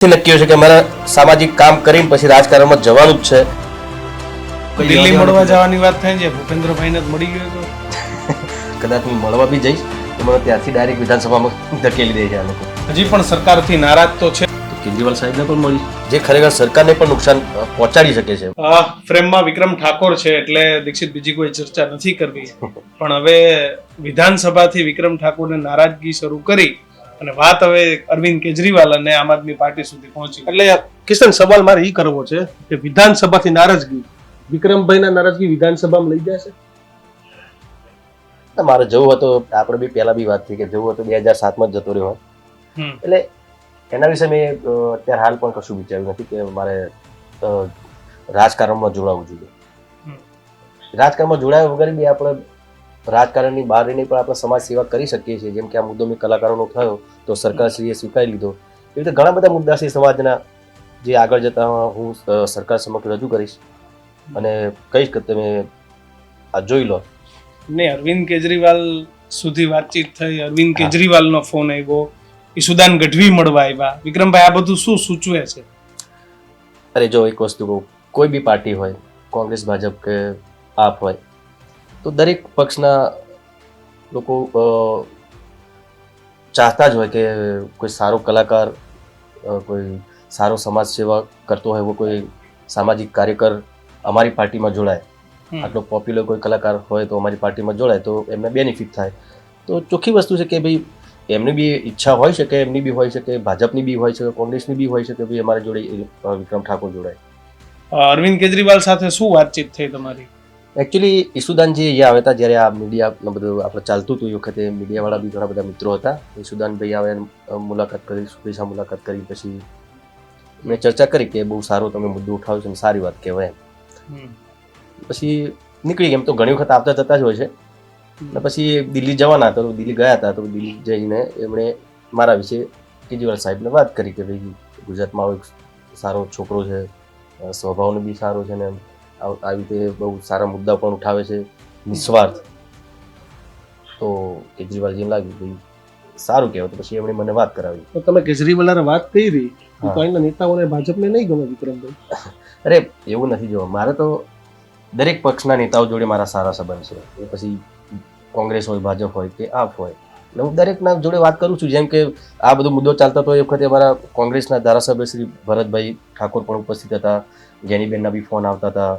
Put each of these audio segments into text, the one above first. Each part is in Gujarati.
નક્કી છે કે મારા સામાજિક કામ કરીને પછી રાજકારણમાં જવાનું જ છે. દિલ્હી મળવા જવાની વાત થાય છે, ભૂપેન્દ્રભાઈને જ મળી ગયો તો કદાચ હું મળવા બી જઈશ તો મને ત્યાંથી ડાયરેક્ટ વિધાનસભામાં ધકેલી દે છે આ લોકો. હજી પણ સરકારથી નારાજ તો છે. કેજરીવાલ સાહેબને પણ મળી, જે ખરેખર સરકારને પણ નુકસાન પહોંચાડી શકે છે. ફ્રેમમાં વિક્રમ ઠાકોર છે એટલે દીક્ષિત બીજી કોઈ ચર્ચા નથી કરવી, પણ હવે વિધાનસભાથી વિક્રમ ઠાકોરને નારાજગી શરૂ કરી અને વાત હવે અરવિંદ કેજરીવાલ અને આમ આદમી પાર્ટી સુધી પહોંચી. એટલે કિશન, સવાલ મારે એ કરવો છે કે વિધાનસભાથી નારાજગી, વિક્રમભાઈના નારાજગી વિધાનસભામાં લઈ જશે? મારે જવું હતું, આપણે બી પહેલા બી વાત થઈ કે જવું હતું 2007માં જ જતો રહ્યો હોય, એટલે એના વિશે મેં અત્યારે હાલ પણ કશું વિચાર્યું નથી કે મારે રાજકારણમાં જોડાવું જોઈએ. રાજકારણમાં જોડાયા વગર બી આપણે રાજકારણની બહાર રહીને પણ આપણે સમાજ સેવા કરી શકીએ છીએ. જેમ કે આ મુદ્દો મેં કલાકારોનો થયો તો સરકારશ્રીએ સ્વીકારી લીધો. એવી રીતે ઘણા બધા મુદ્દા છે સમાજના, જે આગળ જતા હું સરકાર સમક્ષ રજૂ કરીશ અને કહીશ કે તમે આ જોઈ લો. ને અરવિંદ કેજરીવાલ સુધી વાતચીત થઈ, અરવિંદ કેજરીવાલનો ફોન આવ્યો, ઈશુદાન ગઢવી મળવા આવ્યા. વિક્રમભાઈ, આ બધું શું સૂચવે છે? અરે જો એક વસ્તુ કહું, કોઈ બી પાર્ટી હોય, કોંગ્રેસ, ભાજપ કે આપ હોય, તો દરેક પક્ષના લોકો ચાહતા જ હોય કે કોઈ સારો કલાકાર, કોઈ સારો સમાજ સેવા કરતો હોય, એવો કોઈ સામાજિક કાર્યકર અમારી પાર્ટીમાં જોડાય. આટલો પોપ્યુલર કોઈ કલાકાર હોય તો અમારી પાર્ટીમાં જોડાય તો એમને બેનિફિટ થાય. તો ચોખ્ખી વસ્તુ છે કે ભાઈ એમની બી ઈચ્છા હોઈ શકે, એમની બી હોઈ શકે, ભાજપની બી હોઈ શકે, કોંગ્રેસની બી હોઈ શકે, ભાઈ અમારી જોડે વિક્રમ ઠાકોર જોડાય. અરવિંદ કેજરીવાલ સાથે શું વાતચીત થઈ તમારી? એકચ્યુઅલી ઈશુદાનજી અહીંયા આવ્યા હતા જ્યારે આ મીડિયા બધું આપણે ચાલતું હતું એ વખતે મીડિયાવાળા બી ઘણા બધા મિત્રો હતા. ઈશુદાનભાઈ આવે, મુલાકાત કરી, શુભેચ્છા મુલાકાત કરી, પછી મેં ચર્ચા કરી કે બહુ સારો તમે મુદ્દો ઉઠાવ્યો છે, સારી વાત કહેવાય. પછી નીકળી એમ તો ઘણી વખત આવતા જતા જ હોય છે. અને પછી દિલ્હી જવાના હતા, તો દિલ્હી ગયા હતા, તો દિલ્હી જઈને એમણે મારા વિશે કેજરીવાલ સાહેબને વાત કરી કે ભાઈ ગુજરાતમાં આવો એક સારો છોકરો છે, સ્વભાવનો બી સારો છે ને આવી રીતે બહુ સારા મુદ્દા પણ ઉઠાવે છે, નિસ્વાર્થ. તો કેજરીવાલજીને લાગ્યું ભાઈ સારું કહેવાય, તો પછી એમણે મને વાત કરાવી. તો તમે કેજરીવાલ વાત કરી તો અહીંના નેતાઓને ભાજપને નહીં ગમે વિક્રમભાઈ? અરે એવું નથી જોવા, મારે તો દરેક પક્ષના નેતાઓ જોડે મારા સારા સંબંધ છે. એ પછી કોંગ્રેસ હોય, ભાજપ હોય કે આપ હોય, એટલે હું દરેકના જોડે વાત કરું છું. જેમ કે આ બધો મુદ્દો ચાલતો હતો એ વખતે અમારા કોંગ્રેસના ધારાસભ્ય શ્રી ભરતભાઈ ઠાકોર પણ ઉપસ્થિત હતા, જેનીબેનના બી ફોન આવતા હતા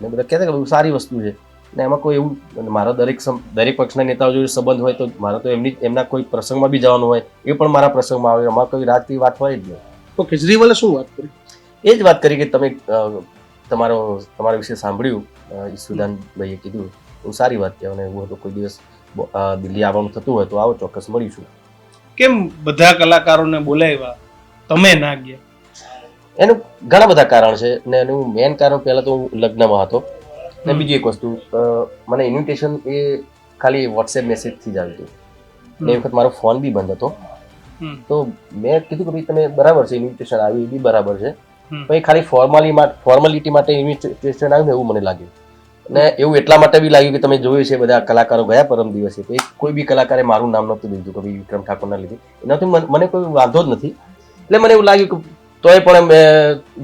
ને બધા કહેતા કે બહુ સારી વસ્તુ છે. ને એમાં કોઈ એવું, મારો દરેક પક્ષના નેતાઓ જોડે સંબંધ હોય તો મારો તો એમના કોઈ પ્રસંગમાં બી જવાનું હોય, એ પણ મારા પ્રસંગમાં આવે. અમારે કોઈ રાજકીય વાત હોય જ નહીં. તો કેજરીવાલે શું વાત કરી? એ જ વાત કરી કે તમે તમારા વિશે સાંભળ્યું, ઈશુદાનભાઈએ કીધું, બહુ સારી વાત કહેવાય. અને એવું હતું કોઈ દિવસ દિલ્હી આવવાનું થતું હોય તો આવો, ચોક્કસ મળીશું. કેમ બધા કલાકારોને બોલાવ્યા, તમે ના ગયા? એનું ઘણા બધા કારણ છે ને એનું મેઇન કારણ પહેલા તો હું લગ્નમાં હતો ને બીજી એક વસ્તુ, મને ઇન્વિટેશન એ ખાલી વોટ્સએપ મેસેજથી જ આવ્યું હતું ને એ વખત મારો ફોન બી બંધ હતો. તો મેં કીધું કે ભાઈ તમે બરાબર છે, ઇન્વિટેશન આવ્યું એ બી બરાબર છે, પણ એ ખાલી ફોર્માલિટી માટે ઇન્વિટેશન આવ્યું ને એવું મને લાગ્યું. અને એવું એટલા માટે બી લાગ્યું કે તમે જોયું છે બધા કલાકારો ગયા પરમ દિવસે, તો કોઈ બી કલાકારે મારું નામ નહોતું દીધું કે ભાઈ વિક્રમ ઠાકોરના લીધે. એનાથી મને કોઈ વાંધો જ નથી. એટલે મને એવું લાગ્યું કે તોય પણ મેં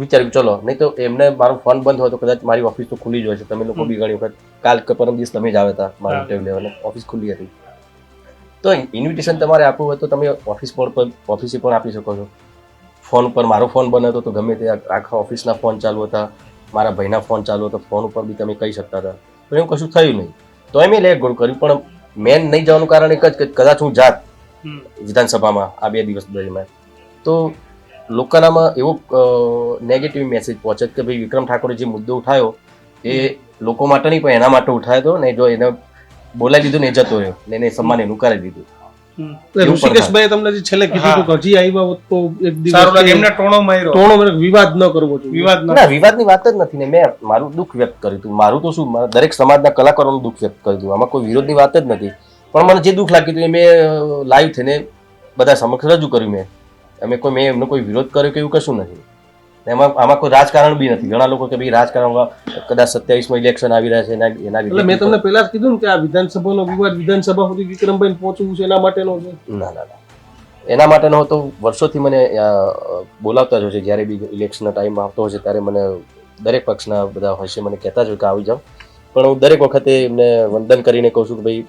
વિચાર્યું ચલો, નહીં તો એમને મારો ફોન બંધ હોય તો કદાચ મારી ઓફિસ તો ખુલ્લી જ હોય છે. તમે લોકો બી ઘણી વખત કાલ કે પરમ દિવસ તમે જ આવ્યા હતા મારું ઇન્ટરવ્યુ લેવાને, ઓફિસ ખુલ્લી હતી. તો ઇન્વિટેશન તમારે આપવું હોય તો તમે ઓફિસે પણ આપી શકો છો. ફોન ઉપર મારો ફોન બંધ હતો તો ગમે તે આખા ઓફિસના ફોન ચાલુ હતા, મારા ભાઈના ફોન ચાલુ હતો, ફોન ઉપર બી તમે કહી શકતા હતા. પણ એવું કશું થયું નહીં, તો મેં લેટ ગોળ કર્યું. પણ મેન નહીં જવાનું કારણ એક જ કે કદાચ હું જાત વિધાનસભામાં આ 2 દિવસ દરમિયાન તો લોકોનામાં એવો નેગેટિવ મેસેજ પહોંચે કે ભાઈ વિક્રમ ઠાકોરે જે મુદ્દો ઉઠાવ્યો એ લોકો માટે નહીં પણ એના માટે ઉઠાવ્યો હતો ને, જો એને બોલાવી દીધું ને એ જતો રહ્યો ને એને સન્માન એનું કરી દીધું. ઋષિકેશભાઈ તમને જે છેલ્લે કીધું કે હજી આવ્યા હોત તો એક દિવસ એમને ટોણો માર્યો, વિવાદ ન કરવો જોઈએ. વિવાદની વાત જ નથી ને. મેં મારું દુઃખ વ્યક્ત કર્યું હતું. મારું તો શું, દરેક સમાજના કલાકારોનું દુઃખ વ્યક્ત કર્યું હતું. આમાં કોઈ વિરોધની વાત જ નથી. પણ મને જે દુઃખ લાગ્યું હતું એ મેં લાઈવ થઈને બધા સમક્ષ રજૂ કર્યું. મેં એમનો કોઈ વિરોધ કર્યો કે એવું કશું નથી. આમાં કોઈ રાજકારણ બી નથી. ઘણા લોકો કે ભાઈ રાજકારણમાં કદાચ 27માં ઇલેક્શન આવી રહ્યા છે એના એટલે મેં તમને પહેલા જ કીધું ને કે આ વિધાનસભાનો વિવાદ વિધાનસભા સુધી વિક્રમભાઈ પહોંચવું છે એના માટેનો છે. ના, એના માટેનો તો વર્ષોથી મને બોલાવતા જ હોય છે. જ્યારે બી ઇલેક્શનના ટાઈમ આવતો હોય છે ત્યારે મને દરેક પક્ષના બધા હોય છે મને કહેતા જ હોય કે આવી જાઓ, પણ હું દરેક વખતે એમને વંદન કરીને કહું છું કે ભાઈ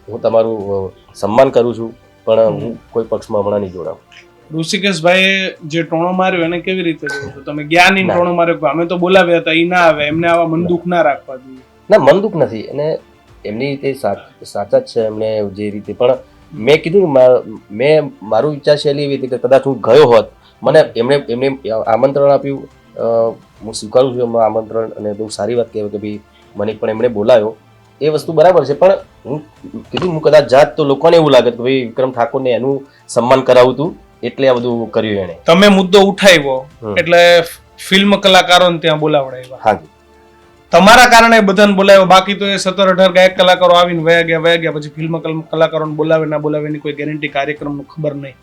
હું તમારું સન્માન કરું છું, પણ હું કોઈ પક્ષમાં હમણાં નહીં જોડાઉં. ઋષિકેશભાઈએ જે ટોણો માર્યો એને કેવી રીતે જોવો છો તમે? જ્ઞાની ટોણો માર્યો કે અમે તો બોલાવ્યા હતા, ઈ ના આવે, એમને આવા મન દુઃખ ના રાખવા જોઈએ. ના, મન દુઃખ નથી, અને એમની રીતે સાચા જ છે એમને જે રીતે, પણ મેં કીધું મેં મારું વિચાર શૈલી એવી હતી કે કદાચ હું ગયો હોત, મને એમને આમંત્રણ આપ્યું, હું સ્વીકારું છું એમનું આમંત્રણ, અને બહુ સારી વાત કહેવાય કે ભાઈ મને પણ એમણે બોલાવ્યો, એ વસ્તુ બરાબર છે. પણ હું કીધું હું કદાચ જાત તો લોકોને એવું લાગે કે ભાઈ વિક્રમ ઠાકોરને એનું સન્માન કરાવું હતું એટલે આ બધું કર્યું એણે. તમે મુદ્દો ઉઠાવ્યો એટલે ફિલ્મ કલાકારોને ત્યાં બોલાવડાવ્યા. હાજી, તમારા કારણે બધાને બોલાવ્યો, બાકી તો એ 17-18 ગાયક કલાકારો આવીને વયા ગયા. પછી ફિલ્મ કલાકારોને બોલાવે ના બોલાવે એની કોઈ ગેરંટી કાર્યક્રમનું ખબર નહીં,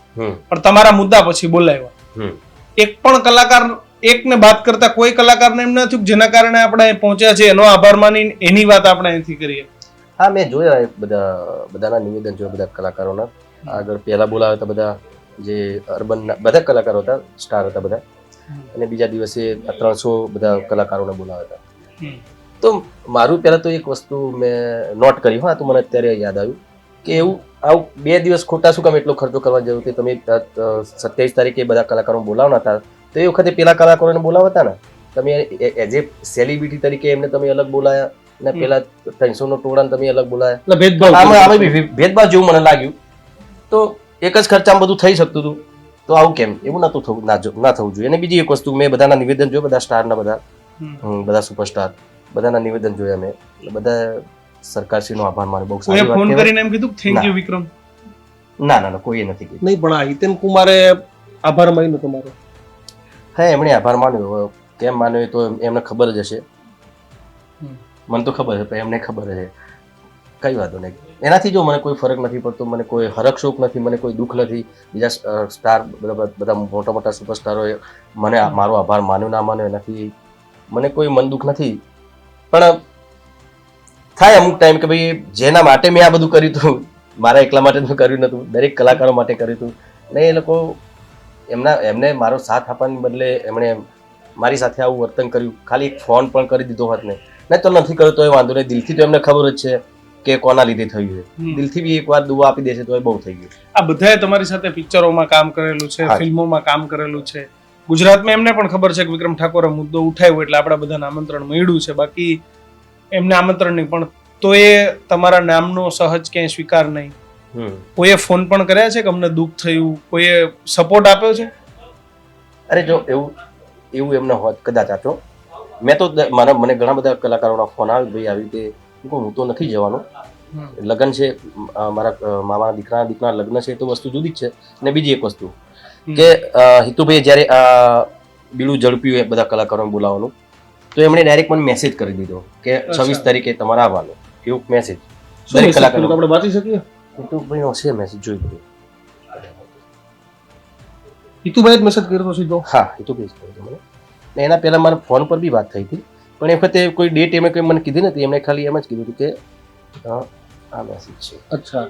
પણ તમારા મુદ્દા પછી બોલાવ્યા. એક પણ કલાકાર, એકને બાદ કરતા કોઈ કલાકારને એમ નથી જેના કારણે આપણે પહોંચ્યા છે એનો આભાર માની એની વાત આપણે અહીંથી કરીએ. હા, મેં જોયા બધાના નિવેદન જોયા, બધા કલાકારોના. આગળ પહેલા બોલાવ્યા હતા બધા જે અર્બનના બધા કલાકારો હતા, સ્ટાર હતા બધા, અને બીજા દિવસે 300 બધા કલાકારોને બોલાવ્યા હતા. તો મારું પહેલા તો એક વસ્તુ મેં નોટ કરી, હા, તો મને અત્યારે યાદ આવ્યું કે એવું આવું 2 દિવસ ખોટા શું કામ એટલો ખર્ચો કરવા જરૂર હતી? તમે 27 તારીખે બધા કલાકારોને બોલાવવાના હતા, તો એ વખતે પેલા કલાકારોને બોલાવતા ને તમે એઝ એ સેલિબ્રિટી તરીકે એમને તમે અલગ બોલાયા, ને પેલા 300 નો ટોળાને તમે અલગ બોલાયા, એટલે ભેદભાવ જેવું મને લાગ્યું. તો એક જ ખર્ચામાં બધું થઈ શકતું હતું, તો આવું કેમ? એવું નતું થવું, ના થવું જોઈએ. અને બીજી એક વસ્તુ, મેં બધાના નિવેદન જોયા, બધા સ્ટારના બધા સુપરસ્ટાર બધાના નિવેદન જોયા મેં, બધા સરકારશ્રીનો આભાર માને, બહુ સારી વાત. ફોન કરીને એમ કીધું થેન્ક યુ વિક્રમ? ના, કોઈએ નથી કીધું. નહીં, પણ આ હિતેન કુમારે આભાર માન્યો તમારો? હા, એમણે આભાર માન્યો. કેમ માન્યો તો એમને ખબર જ હશે, મને તો ખબર છે, પણ એમને ખબર છે. કઈ વાતો નહીં, એનાથી જો મને કોઈ ફરક નથી પડતો, મને કોઈ હરખ શોક નથી, મને કોઈ દુઃખ નથી. બીજા સ્ટાર બધા મોટા મોટા સુપરસ્ટારોએ મને મારો આભાર માન્યો ના માન્યો એનાથી મને કોઈ મન દુઃખ નથી. પણ થાય અમુક ટાઈમ કે ભાઈ જેના માટે મેં આ બધું કર્યું હતું, મારા એકલા માટે મેં કર્યું નહોતું, દરેક કલાકારો માટે કર્યું હતું, ને એ લોકો એમને મારો સાથ આપવાને બદલે એમણે મારી સાથે આવું વર્તન કર્યું. ખાલી એક ફોન પણ કરી દીધો હોત ને તો નથી કર્યો તો એ વાંધો નહીં, દિલથી તો એમને ખબર જ છે કે કોના લીધે થયું છે, દિલથી બી એકવાર દુઆ આપી દેશે તો એ બહુ થઈ ગયું. આ બધાએ તમારી સાથે પિક્ચરોમાં કામ કરેલું છે, ફિલ્મોમાં કામ કરેલું છે, ગુજરાતમાં એમને પણ ખબર છે કે વિક્રમ ઠાકોરે મુદ્દો ઉઠાવ્યો એટલે આપણા બધાને આમંત્રણ મળ્યું છે. બાકી એમને આમંત્રણ નહીં, પણ તો એ તમારા નામનો સહજ ક્યાંય સ્વીકાર નહીં. કોઈએ ફોન પણ કર્યા છે કે અમને દુઃખ થયું, કોઈએ સપોર્ટ આપ્યો છે? અરે જો એવું એમને હોત કદાચ આપ્યો, મેં તો મને ઘણા બધા કલાકારોના ફોન આવે ભાઈ આવી રીતે, હું તો નથી જવાનું, લગ્ન છે મારા મામાના દીકરાના લગ્ન છે, તો વસ્તુ જુદી જ છે. અને બીજી એક વસ્તુ કે હિતુભાઈ જ્યારે આ બીડું ઝડપ્યું એ બધા કલાકારોને બોલાવવાનું, તો એમણે ડાયરેક્ટ મને મેસેજ કરી દીધો કે 26 તારીખે તમારે આવવાનું, એવું મેસેજ દરેક કલાકારો. આપણે વાંચી શકીએ? હિતુભાઈ હશે મેસેજ જોઈ બધું. હિતુભાઈ જ મેસેજ કર્યો સીધો? હા, હિતુભાઈ જ કર્યો મને. એના પહેલા મારા ફોન પર બી વાત થઈ હતી, પણ એ વખતે કોઈ ડેટ એમણે કંઈ મને કીધી નથી, એમણે ખાલી એમ જ કીધું હતું કે આ મેસેજ છે. અચ્છા,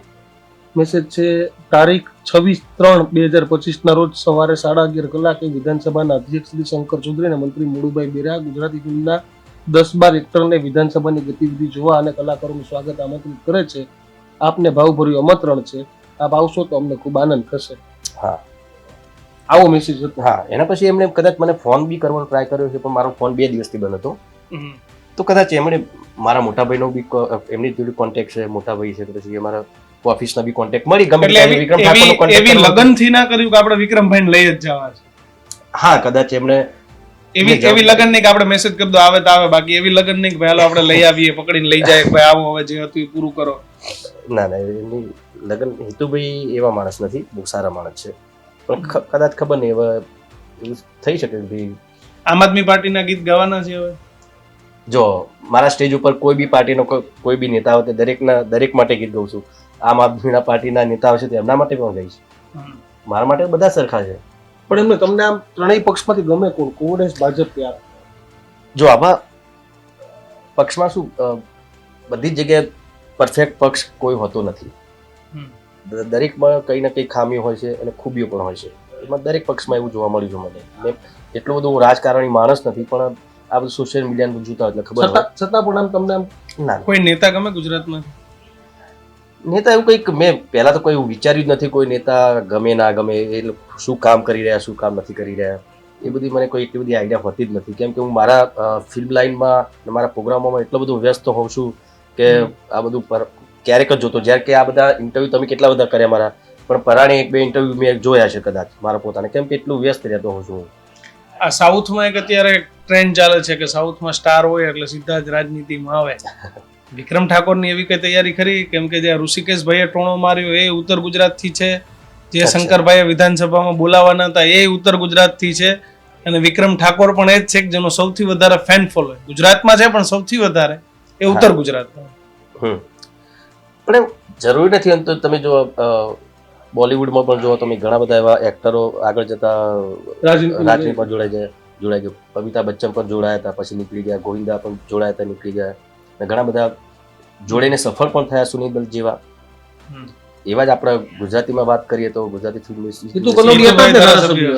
મેસેજ છે તારીખ 26/3/2025 ના રોજ સવારે 11:30 કલાકે વિધાનસભાના અધ્યક્ષ શ્રી શંકર ચૌધરી અને મંત્રી મુળુભાઈ બેરા ગુજરાતી ફિલ્મના 10-12 એક્ટરને વિધાનસભાની ગતિવિધિ જોવા અને કલાકારોનું સ્વાગત આમંત્રિત કરે છે. આપને ભાવભર્યું આમંત્રણ છે, આપ આવશો તો અમને ખૂબ આનંદ થશે. હા, આવો મેસેજ હતો. હા, એના પછી એમણે કદાચ મને ફોન બી કરવાનો ટ્રાય કર્યો છે, પણ મારો ફોન 2 દિવસથી બંધ હતો. તો કદાચ એમણે મારા મોટા ભાઈનો બી એમની જોડે કોન્ટેક્ટ છે, મોટા ભાઈ છે, પછી અમારા ઓફિસના બી કોન્ટેક્ટ મળી ગમે વિક્રમ ઠાકોરનો કોન્ટેક્ટ. એવી લગનથી ના કર્યું કે આપણે વિક્રમભાઈને લઈ જ જવા છે? હા, કદાચ એમણે એવી લગન નહીં કે આપણે મેસેજ કરી દો આવે તો આવે, બાકી એવી લગન નહીં કે ભાઈ હાલો આપણે લઈ આવીએ, પકડીને લઈ જાય, ભાઈ આવો હવે જે હતું એ પૂરું કરો. ના, એમની લગન, હિતુભાઈ એવા માણસ નથી, બહુ સારા માણસ છે, પણ કદાચ ખબર નહીં હવે એવું થઈ શકે ભાઈ. આમ આદમી પાર્ટીના ગીત ગાવાના છે હવે? જો મારા સ્ટેજ ઉપર કોઈ બી પાર્ટીનો કોઈ બી નેતા હોય દરેક માટે ગીત ગાઉં છું. આમ આદમી પાર્ટીના નેતા હશે તો એમના માટે પણ ગાઈશ, મારા માટે બધા સરખા છે. પણ એમને તમને આમ ત્રણેય પક્ષમાંથી ગમે કોણ? કોંગ્રેસ, ભાજપ, યાર? જો આમાં પક્ષમાં શું બધી જ જગ્યાએ પરફેક્ટ પક્ષ કોઈ હોતો નથી. દરેકમાં કંઈ ના કંઈ ખામીઓ હોય છે અને ખૂબીઓ પણ હોય છે. એમાં દરેક પક્ષમાં એવું જોવા મળ્યું છે મને. મેં એટલો બધો રાજકારણી માણસ નથી, પણ આ બધું સોશિયલ મીડિયાનું જોતા એટલે ખબર હોય. છતાં પણ આમ તમને આમ ના, કોઈ નેતા ગમે ગુજરાતમાં? નેતા એવું કંઈક મેં પહેલા તો કોઈ એવું વિચાર્યું જ નથી. કોઈ નેતા ગમે ના ગમે, એ લોકો શું કામ કરી રહ્યા, શું કામ નથી કરી રહ્યા, એ બધી મને કોઈ એટલી બધી આઈડિયા હોતી જ નથી. કેમ કે હું મારા ફિલ્મ લાઈનમાં મારા પ્રોગ્રામોમાં એટલો બધો વ્યસ્ત હોઉં છું કે આ બધું ક્યારેક જ જોતો. જ્યારે કે આ બધા ઇન્ટરવ્યુ તમે કેટલા બધા કર્યા મારા, પણ પરાણે 1-2 ઇન્ટરવ્યુ મેં જોયા છે કદાચ મારા પોતાને, કેમ કે એટલું વ્યસ્ત રહેતો હોઉં છું. આ સાઉથમાં એક અત્યારે ટ્રેન્ડ ચાલે છે કે સાઉથમાં સ્ટાર હોય એટલે સીધા જ રાજનીતિમાં આવે. વિક્રમ ઠાકોરની એવી કઈ તૈયારી ખરી? કેમ કે જે ઋષિકેશભાઈએ ટોણો માર્યો એ ઉત્તર ગુજરાતથી છે, જે શંકરભાઈએ વિધાનસભામાં બોલાવાના હતા એ ઉત્તર ગુજરાતથી છે, અને વિક્રમ ઠાકોર પણ એ જ છે કે જેનો સૌથી વધારે ફેન ફોલો ગુજરાતમાં છે, પણ સૌથી વધારે એ ઉત્તર ગુજરાતમાં. પણ જરૂરી નથી. એમ તો તમે જો બોલિવૂડમાં પણ જો તમે ઘણા બધા એવા એક્ટરો આગળ જતા રાજનીતિ પર જોડાઈ ગયા. અમિતાભ બચ્ચન પણ જોડાયા હતા, પછી નીકળી ગયા. ગોવિંદા પણ જોડાયા હતા, નીકળી ગયા. અને ઘણા બધા જોડેને સફળ પણ થયા. સુનિલ દત્ત જેવા. એવા જ આપણે ગુજરાતીમાં વાત કરીએ તો ગુજરાતી ફિલ્મ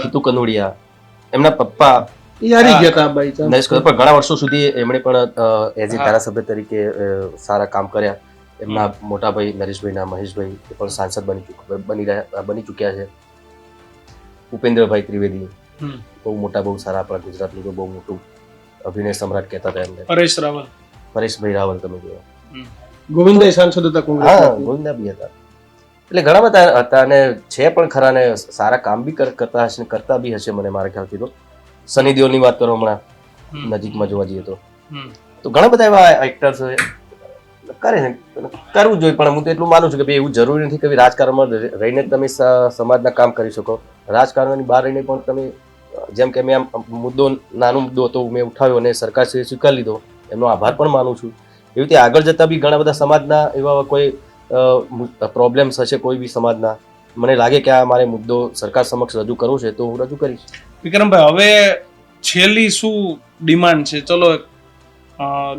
હિતુ કનોડિયા, એમના પપ્પા નરેશ કનોડિયા પણ ઘણા વર્ષો સુધી એમણે પણ એઝ એ ધારાસભ્ય તરીકે સારા કામ કર્યા. એમના મોટા ભાઈ નરેશભાઈના મહેશભાઈ એ પણ સાંસદ બની ચૂક્યા છે. ઉપેન્દ્રભાઈ ત્રિવેદી બહુ મોટા, બહુ સારા આપણા ગુજરાતનું બહુ મોટું અભિનય સમ્રાટ કહેતા હતા એમને. પરેશભાઈ રાવલ તમે જોયા. ગોવિંદા સાંસદ હતા. હા, ગોવિંદા બી હતા. એટલે ઘણા બધા હતા અને છે પણ ખરા ને સારા કામ બી કરતા હશે, કરતા બી હશે મને મારા ખ્યાલથી. તો સની દેઓલની વાત કરો હમણાં નજીકમાં જોવા જઈએ તો ઘણા બધા એવા એક્ટર્સ કરે છે. કરવું જોઈએ, પણ હું તો એટલું માનું છું કે ભાઈ એવું જરૂરી નથી કે રાજકારણમાં રહીને તમે સમાજના કામ કરી શકો. રાજકારણની બહાર રહીને પણ તમે, જેમ કે મેં મુદ્દો નાનો મુદ્દો હતો મેં ઉઠાવ્યો અને સરકાર સ્વીકારી લીધો, એમનો આભાર પણ માનું છું. એવી રીતે આગળ જતા બી ઘણા બધા સમાજના એવા કોઈ પ્રોબ્લેમ્સ હશે કોઈ બી સમાજના, મને લાગે કે આ મારે મુદ્દો સરકાર સમક્ષ રજૂ કરવો છે તો હું રજૂ કરીશ. વિક્રમભાઈ, હવે છેલ્લી શું ડિમાન્ડ છે? ચલો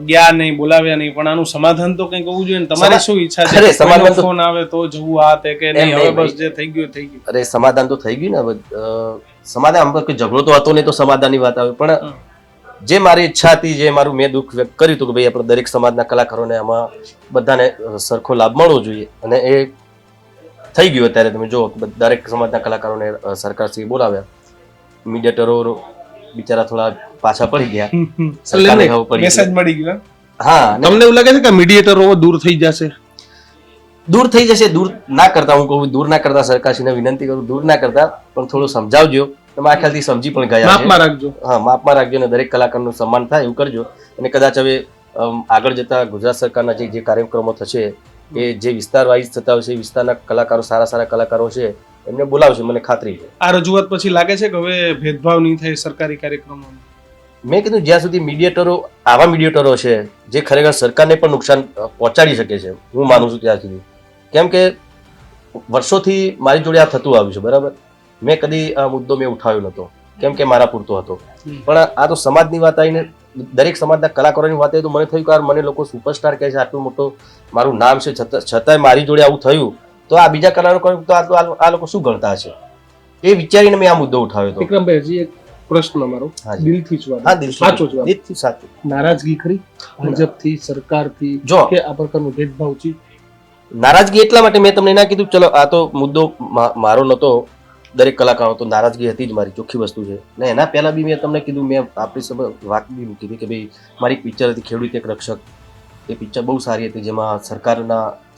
ગયા નહીં, બોલાવ્યા નહીં, પણ આનું સમાધાન તો કંઈક હોવું જોઈએ ને. તમારી શું ઈચ્છા છે? સમાધાન ફોન આવે તો જવું આ તે કે નહીં? હવે બસ જે થઈ ગયું થઈ ગયું. અરે સમાધાન તો થઈ ગયું ને. હવે સમાધાન આમ કોઈ ઝઘડો તો હતો નહીં તો સમાધાનની વાત આવે. પણ જે મારી ઈચ્છા હતી, જે મારું મેં દુઃખ વ્યક્ત કર્યું હતું કે ભાઈ આપણે દરેક સમાજના કલાકારોને આમાં બધાને સરખો લાભ મળવો જોઈએ, અને એ થઈ ગયું. અત્યારે તમે જુઓ દરેક સમાજના કલાકારોને સરકારશ્રીએ બોલાવ્યા. મીડિયેટરો બિચારા થોડા પાછા પડી ગયા. સરકારને ખબર પડી, મેસેજ મળી ગયો. હા, તમને એવું લાગે છે કે મીડિયેટરો દૂર થઈ જશે? દૂર થઈ જશે. દૂર ના કરતા, હું કહું દૂર ના કરતા, સરકારશ્રીને વિનંતી કરું દૂર ના કરતા, પણ થોડું સમજાવજો. તમે આ ખ્યાલથી સમજી પણ ગયા છે. માપમાં રાખજો. હા, માપમાં રાખજો ને દરેક કલાકારનું સન્માન થાય એવું કરજો. અને કદાચ હવે આગળ જતા ગુજરાત સરકારના જે કાર્યક્રમો થશે એ જે વિસ્તાર વાઇઝ થતા હોય છે, એ વિસ્તારના કલાકારો, સારા સારા કલાકારો છે એમને બોલાવશે, મને ખાતરી છે. આ રજૂઆત પછી લાગે છે કે હવે ભેદભાવ નહીં થાય સરકારી કાર્યક્રમોમાં? મેં કીધું જ્યાં સુધી આવા મીડિયેટરો છે જે ખરેખર સરકારને પણ નુકસાન પહોંચાડી શકે છે, હું માનું છું ત્યાં સુધી. કેમ કે વર્ષોથી મારી જોડે આ થતું આવ્યું છે, બરાબર. મેં કદી આ મુદ્દો મેં ઉઠાવ્યો નહોતો, કેમ કે મારા પૂરતો હતો. પણ આ તો સમાજની વાત આવીને દરેક સમાજના કલાકારોની વાત આવી તો મને થયું કે મને લોકો સુપરસ્ટાર કહે છે, આટલું મોટો મારું નામ છે, છતાંય મારી જોડે આવું થયું તો આ બીજા કલાકારો તો આ લોકો શું ગણતા હશે, એ વિચારીને મેં આ મુદ્દો ઉઠાવ્યો હતો. વિક્રમભાઈ, હજી એક પ્રશ્ન મારો દિલથી જવાબ. હા, સાચો જવાબ. દિલથી સાચું. નારાજગી ખરી ભાજપથી, સરકારથી કે આ પ્રકારનો ભેદભાવ છે? નારાજગી એટલા માટે મેં તમને ના કીધું, ચલો આ તો મુદ્દો મારો નહોતો, દરેક કલાકારો તો નારાજગી હતી જ મારી, ચોખ્ખી વસ્તુ છે. ને એના પહેલા બી મેં તમને કીધું, મેં આપણી વાત બી મૂકી હતી કે ભાઈ મારી પિક્ચર હતી ખેડૂત એક રક્ષક. એ પિક્ચર બહુ સારી હતી, જેમાં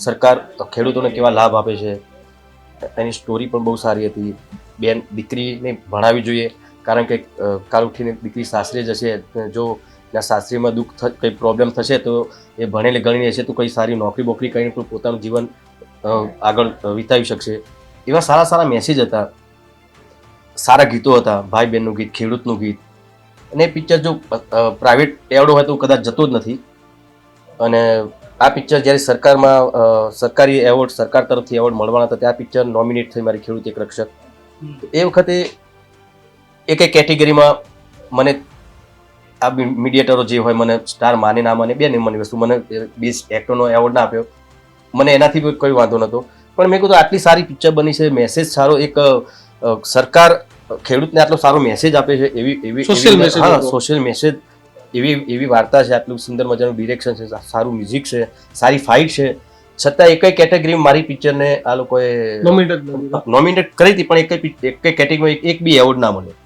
સરકાર ખેડૂતોને કેવા લાભ આપે છે એની સ્ટોરી પણ બહુ સારી હતી. બેન દીકરીને ભણાવવી જોઈએ, કારણ કે કાલ ઉઠીને દીકરી સાસરે જશે, જો એના સાસરીમાં દુઃખ કંઈ પ્રોબ્લેમ થશે તો એ ભણેલી ગણીને હશે તો કંઈ સારી નોકરી બોકરી કરીને પોતાનું જીવન આગળ વિતાવી શકશે. એવા સારા સારા મેસેજ હતા, સારા ગીતો હતા, ભાઈ બહેનનું ગીત, ખેડૂતનું ગીત. અને એ પિક્ચર જો પ્રાઇવેટ એવોર્ડ હોય તો કદાચ જતો જ નથી. અને આ પિક્ચર જ્યારે સરકારી એવોર્ડ, સરકાર તરફથી એવોર્ડ મળવાના હતા ત્યાં પિક્ચર નોમિનેટ થઈ મારી ખેડૂત એક રક્ષક. એ વખતે એક કેટેગરીમાં મને આ મીડિયેટરો જે હોય મને સ્ટાર માને ના માને બે નહીં મને વસ્તુ, મને બેસ્ટ એક્ટરનો એવોર્ડ ના આપ્યો, મને એનાથી કોઈ વાંધો નહોતો. પણ મેં કીધું આટલી સારી પિક્ચર બની છે, મેસેજ સારો, એક સરકાર ખેડૂતને આટલો સારો મેસેજ આપે છે, એવી Social message હા હતો. સોશિયલ મેસેજ, એવી વાર્તા છે, આટલું સુંદર મજાનું ડિરેક્શન છે, સારું મ્યુઝિક છે, સારી ફાઇટ છે, છતાં એકય કેટેગરીમાં મારી પિક્ચરને આ લોકોએ નોમિનેટ કરી હતી, પણ એકય કેટેગરીમાં એક બી એવોર્ડ ના મળ્યો,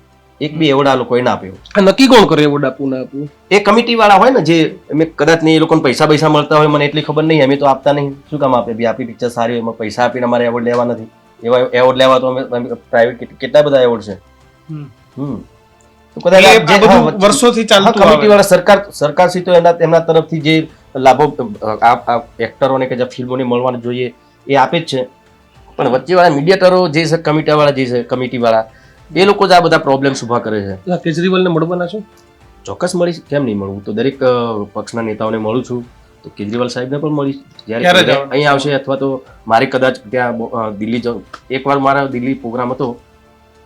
એક બી એવોર્ડ આ લોકોએ ના આપ્યો. નક્કી કોણ કરે એવોર્ડ આપવું ના આપવું? એ કમિટી વાળા હોય ને, જે એમ કદાચ નહીં, એ લોકોને પૈસા મળતા હોય, મને એટલી ખબર નહીં, અમે તો આપતા નહીં, શું કામ આપે? બી આપણી પિક્ચર સારી હોય, એમાં પૈસા આપીને અમારે એવોર્ડ લેવા નથી. એવા એવોર્ડ લેવા તો અમે પ્રાઇવેટ કેટલા બધા એવોર્ડ છે. તો કદાચ એટલે આ બધું વર્ષોથી ચાલતું કમિટી આવે. વાળા સરકાર સી તો એમના તરફથી જે લાભો આ એક્ટરોને કે જે ફિલ્મોને મળવાના જોઈએ એ આપે જ છે, પણ વચ્ચે વાળા મીડિયેટરો જે છે, કમિટી વાળા જે છે, કમિટી વાળા એ લોકો જ આ બધા પ્રોબ્લેમ્સ ઉભા કરે છે. કેજરીવાલને મળવાના છો? ચોક્કસ મળીશ, કેમ નહીં મળવું? તો દરેક પક્ષના નેતાઓને મળું છું, તો કેજરીવાલ સાહેબને પણ મળીશ ક્યારે જ્યારે જવાનું? અહીં આવશે, અથવા તો મારે કદાચ ત્યાં દિલ્હી જવું. એકવાર મારા દિલ્હી પ્રોગ્રામ હતો,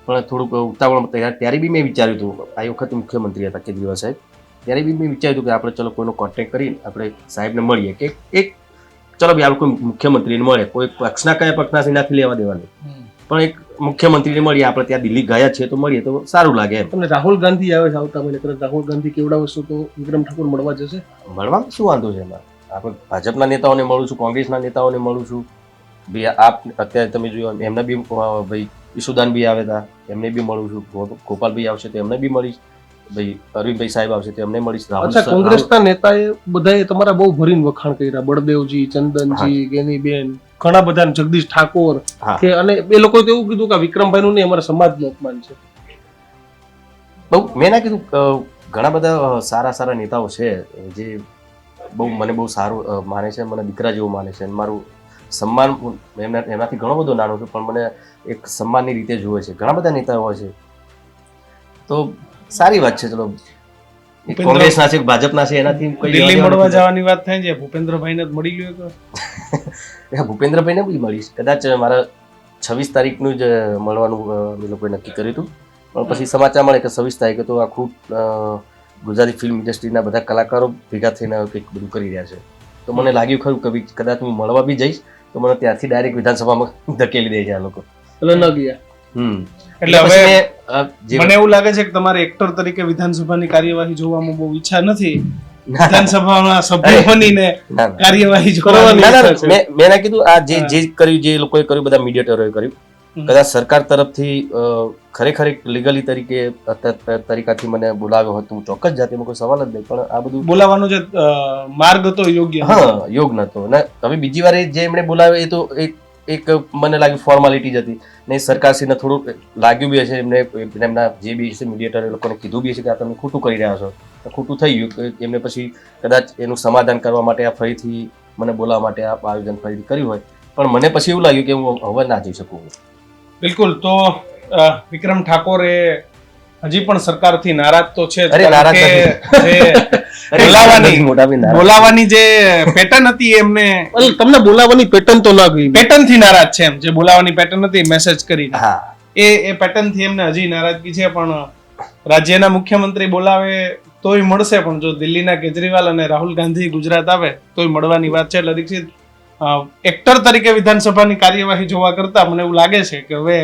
પણ થોડુંક ઉતાવળ ત્યારે બી મેં વિચાર્યું હતું, આ વખતે મુખ્યમંત્રી હતા કેજરીવાલ સાહેબ, ત્યારે બી મેં વિચાર્યું હતું કે આપણે ચલો કોઈનો કોન્ટેક્ટ કરીને આપણે સાહેબને મળીએ, કે એક ચલો ભાઈ આપણે કોઈ મુખ્યમંત્રીને મળે, કોઈ પક્ષના કયા પક્ષના છે નથી લેવા દેવાની, પણ એક મુખ્યમંત્રીને મળીએ, આપણે ત્યાં દિલ્હી ગયા છીએ તો મળીએ તો સારું લાગે એમ. તમને રાહુલ ગાંધી આવે છે આવતા મહિને, કદાચ રાહુલ ગાંધી કેવડાવશો તો વિક્રમ ઠાકોર મળવા જશે? મળવામાં શું વાંધો છે એમાં? આપણે ભાજપના નેતાઓને મળું છું, કોંગ્રેસના નેતાઓને મળું છું, ભાઈ આપ અત્યારે તમે જોયું એમને બી ભાઈ ઈશુદાન બી આવે હતા, એમને બી મળું છું, ગોપાલભાઈ આવશે તો એમને બી મળીશ, ભાઈ અરવિંદભાઈ સાહેબ આવશે તો એમને મળીશ. અચ્છા, કોંગ્રેસના નેતાએ બધાએ તમારા બહુ ભરીને વખાણ કર્યા, બળદેવજી, ચંદનજી, ગેનીબેન, ઘણા બધા, જગદીશ ઠાકોર, હા. કે અને એ લોકોએ તો એવું કીધું કે વિક્રમભાઈ નું નહીં, અમારા સમાજનું અપમાન છે. બહુ મેં ના કીધું, ઘણા બધા સારા નેતાઓ છે જે મને બહુ સારું માને છે, મને દીકરા જેવું માને છે, મારું સન્માન એમનાથી ઘણો બધો નાનો છું, પણ મને એક સન્માનની રીતે જુએ છે. ઘણા બધા નેતાઓ છે, તો સારી વાત છે. ચલો, કોંગ્રેસના છે, ભાજપના છે, એનાથી કોઈ દિલ્હી મળવા જવાની વાત થાય છે, ભૂપેન્દ્રભાઈને જ મળી લ્યો તો. ભૂપેન્દ્રભાઈને બી મળીશ, કદાચ મારા 26 તારીખનું જ મળવાનું અમે લોકોએ નક્કી કર્યું હતું, પણ પછી સમાચાર મળે કે 26 તારીખે તો આખું ગુજરાતી ફિલ્મ ઇન્ડસ્ટ્રીના બધા કલાકારો ભેગા થઈને કંઈક બધું કરી રહ્યા છે, તો મને લાગ્યું ખરું કે કદાચ હું મળવા બી જઈશ તો મને ત્યાંથી ડાયરેક્ટ વિધાનસભામાં ધકેલી દે છે આ લોકો. એટલે ન ગયા. એટલે હવે મને એવું લાગે છે કે તમારે એક્ટર તરીકે વિધાનસભાની કાર્યવાહી જોવામાં બહુ ઈચ્છા નથી, વિધાનસભાના સભ્ય બનીને કાર્યવાહી જોવાની. મેં ના કીધું આ જે કર્યું, જે લોકોએ કર્યું, બધા મીડિયેટરોએ કર્યું, કદાચ સરકાર તરફથી ખરેખર લીગલી તરીકાથી મને બોલાવ્યો હતો, હું ચોક્કસ જાતે કોઈ સવાલ જ નહીં, પણ આ બધું બોલાવવાનો જે માર્ગ હતો યોગ્ય યોગ નતો. અને હવે બીજી વાર જે એમણે બોલાવ્યો એ તો એક મને લાગ્યું ફોર્માલિટી જ હતી ને, સરકારશ્રીને થોડું લાગ્યું બી હશે, એમના જે બી છે મીડિયેટર એ લોકોને કીધું બી હશે કે આ તમે ખોટું કરી રહ્યા છો, ખોટું થઈ ગયું, એમને પછી કદાચ એનું સમાધાન કરવા માટે આ ફરીથી મને બોલાવવા માટે આ આયોજન ફરીથી કર્યું હોય, પણ મને પછી એવું લાગ્યું કે હું હવે ના જઈ શકું. બિલકુલ. તો વિક્રમ ઠાકોર એ હજી પણ સરકારથી નારાજ તો છે, બોલાવાની જે પેટર્ન હતી એમને, તમને બોલાવાની પેટર્ન તો ના ગઈ, પેટર્ન થી નારાજ છે એમ, જે બોલાવાની પેટર્ન હતી મેસેજ કરી એ પેટર્ન થી એમને હજી નારાજગી છે. પણ રાજ્યના મુખ્યમંત્રી બોલાવે તોય મળશે, પણ જો દિલ્હીના કેજરીવાલ અને રાહુલ ગાંધી ગુજરાત આવે તોય મળવાની વાત છે. એટલે દીક્ષિત, એક્ટર તરીકે વિધાનસભાની કાર્યવાહી જોવા કરતા મને એવું લાગે છે કે હવે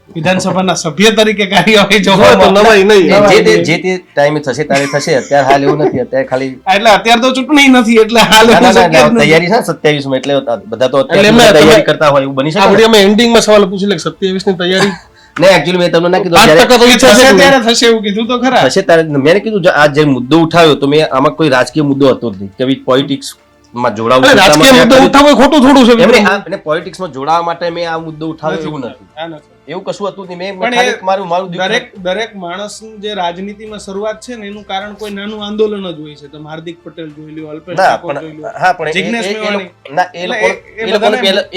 વિધાનસભાના સભ્ય તરીકે કાર્યવાહી જોવા તો નવાઈ નહીં, જે તે ટાઈમે થશે ત્યારે થશે, અત્યારે હાલ એવું નથી, અત્યારે ખાલી એટલે અત્યારે તો ચૂંટણી નથી, એટલે હાલ તૈયારી છે 27 માં, એટલે બધા તો તૈયારી કરતા હોય એવું બની શકે. આપણે અમે એન્ડિંગમાં સવાલ પૂછી લે 27 ની તૈયારી નહીં, એકચ્યુઅલી મેં તમને ના કીધું ત્યારે થશે એવું કીધું તો ખરા, થશે ત્યારે મેં કીધું આ જે મુદ્દો ઉઠાવ્યો તો મેં આમાં કોઈ રાજકીય મુદ્દો હતો જ નહીં કે ભાઈ પોલિટિક્સ માં જોડાવું, રાજકીય મુદ્દો ઉઠાવવો ખોટું થોડું છે, એમને પોલિટિક્સ માં જોડાવા માટે મેં આ મુદ્દો ઉઠાવ્યો એવું નથી, એવું કશું હતું નહીં. મેં મારું દરેક માણસ જે રાજનીતિમાં શરૂઆત છે ને એનું કારણ કોઈ નાનું આંદોલન જ હોય છે. તમે હાર્દિક પટેલ જોઈ લ્યો, અલ્પેશ ઠાકોર જોઈ લ્યો, હા, પણ જિગ્નેશ મેવાણી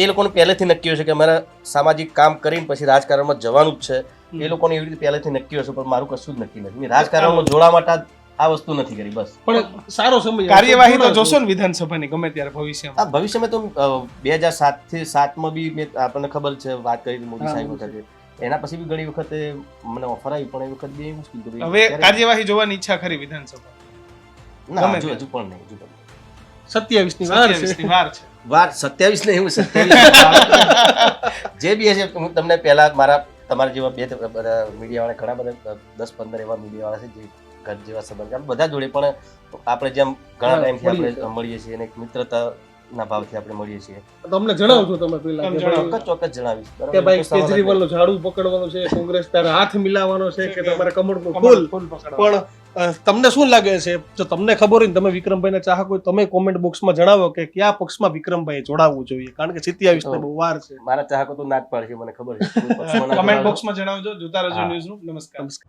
એ લોકોને પહેલેથી નક્કી હશે કે અમારા સામાજિક કામ કરીને પછી રાજકારણમાં જવાનું જ છે, એ લોકોને એવી રીતે પહેલેથી નક્કી હશે, પણ મારું કશું જ નક્કી નથી. મેં રાજકારણમાં જોડાવા માટે આ વસ્તુ નથી કરી, બસ. પણ સારો સમય કાર્યવાહી તો જોશો ને વિધાનસભાની ગમે ત્યારે ભવિષ્યમાં. ભવિષ્યમાં તો 2007 થી 7 માં બી આપણને ખબર છે, વાત કરી મોદી સાહેબ વખતે, એના પછી બી ઘણી વખતે મને ઓફર આવી, પણ એ વખત બી મુશ્કેલ. હવે કાર્યવાહી જોવાની ઈચ્છા ખરી વિધાનસભા? ના, હજુ પણ નહીં, 27 ની વાર છે. વાર 27 નહીં, હું 27 જે બી હશે હું તમને પહેલા તમારા જેવા બે બધા મીડિયાવાળા ઘણા બધા 10-15 એવા મીડિયાવાળા છે જે ઘર જેવા સંબંધ આપણે બધા જોડે પણ આપણે જેમ ઘણા ટાઈમથી આપણે મળીએ છીએ અને એક મિત્રતાના ભાવથી આપણે મળીએ છીએ. તમને જણાવજો તમે પેલા કે ભાઈ ચોક્કસ જણાવીશ બરાબર? કે ભાઈ કેજરીવાલનું ઝાડુ પકડવાનું છે, કોંગ્રેસ તારે હાથ મિલાવવાનો છે કે તમારે કમળનું ફૂલ. પણ તમને શું લાગે છે, જો તમને ખબર હોય ને તમે વિક્રમભાઈના ચાહક હોય, તમે કોમેન્ટ બોક્સમાં જણાવો કે કયા પક્ષમાં વિક્રમભાઈ જોડાવવું જોઈએ, કારણ કે 27 ને બહુ વાર છે. મારા ચાહકો તો ના જ પાડશે, મને ખબર છે. કોઈ પક્ષમાં ના કમેન્ટ જોડાજો. બોક્સમાં જણાવજો. જોતા રહેજો હા. ન્યૂઝનું. નમસ્કાર. નમસ્કાર.